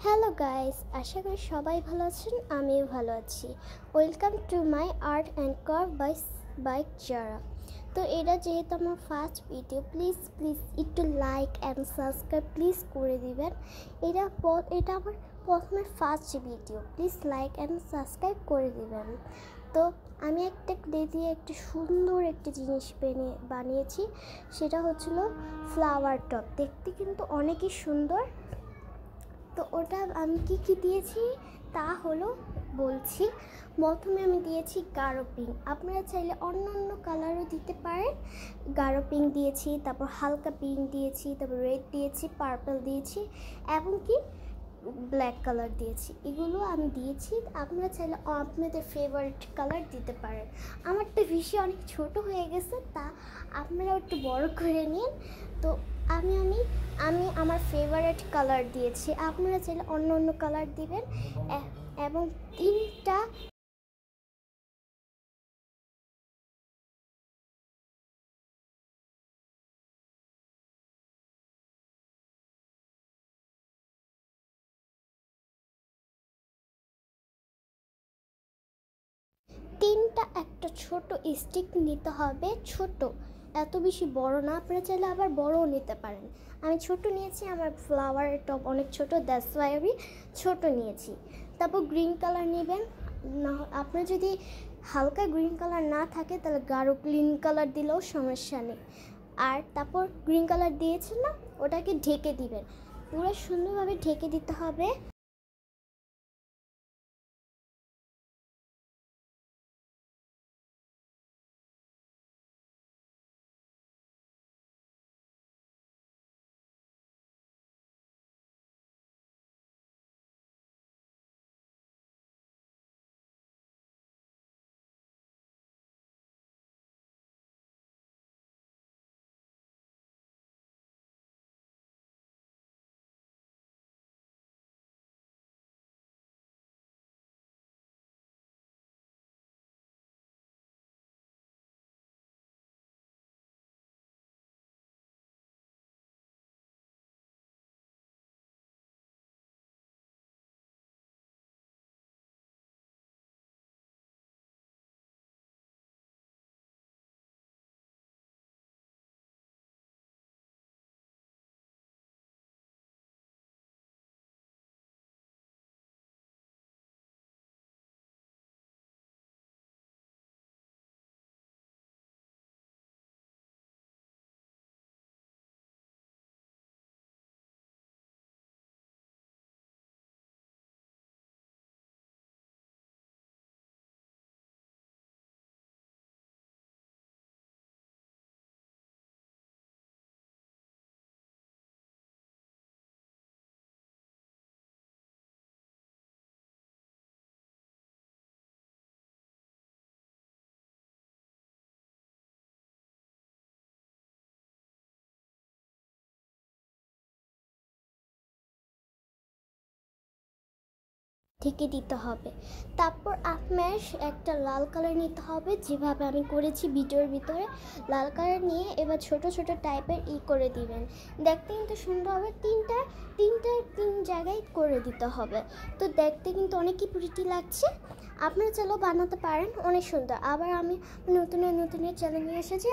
Hello guys, আশা করি সবাই ভালো আছেন। আমিও ভালো আছি। Welcome to my art and craft by Zara. তো এটা যেহেতু আমার ফার্স্ট ভিডিও, প্লিজ একটু লাইক অ্যান্ড সাবস্ক্রাইব প্লিজ করে দিবেন। এটা আমার প্রথমে first video, please like and subscribe করে দিবেন। তো আমি একটা ক্লে দিয়ে একটা সুন্দর একটা জিনিস বানিয়েছি, সেটা হচ্ছিল ফ্লাওয়ার টপ। দেখতে কিন্তু অনেকই সুন্দর। তো ওটা আমি কী দিয়েছি তা হলো বলছি। প্রথমে আমি দিয়েছি গাঢ় পিঙ্ক, আপনারা চাইলে অন্য কালারও দিতে পারেন। গাঢ় পিঙ্ক দিয়েছি, তারপর হালকা পিঙ্ক দিয়েছি, তারপর রেড দিয়েছি, পার্পল দিয়েছি, এমনকি ব্ল্যাক কালার দিয়েছি। এগুলো আমি দিয়েছি, আপনারা চাইলে আপনাদের ফেভারিট কালার দিতে পারেন। আমারটা বেশি অনেক ছোট হয়ে গেছে, তা আপনারা একটু বড় করে নিন। তো আমি আমার ফেভারিট কালার দিয়েছি, আপনারা চাইলে অন্য কালার দিবেন। এবং তিনটা একটা ছোট স্টিক নিতে হবে, ছোট, এত বেশি বড় না। আপনারা চাইলে আবার বড়ও নিতে পারেন। আমি ছোট নিয়েছি, আমার ফ্লাওয়ারের টপ অনেক ছোট, দ্যাটস ওয়াই আমি ছোট নিয়েছি। তারপর গ্রিন কালার নেবেন। না, আপনার যদি হালকা গ্রিন কালার না থাকে তাহলে গাঢ় গ্রিন কালার দিলেও সমস্যা নেই। আর তারপর গ্রিন কালার দিয়েছেন না, ওটাকে ঢেকে দিবেন, পুরো সুন্দরভাবে ঢেকে দিতে হবে। ঢেকে দিতে হবে। তারপর আপনার একটা লাল কালার নিতে হবে, যেভাবে আমি করেছি ভিডিওর ভিতরে। লাল কালার নিয়ে এবার ছোট টাইপের করে দিবেন, দেখতে কিন্তু সুন্দর হবে। তিন জায়গায় করে দিতে হবে। তো দেখতে কিন্তু অনেকই প্রিটি লাগছে, আপনারা চাইলেও বানাতে পারেন, অনেক সুন্দর। আবার আমি নতুন চ্যানেল নিয়ে এসেছি।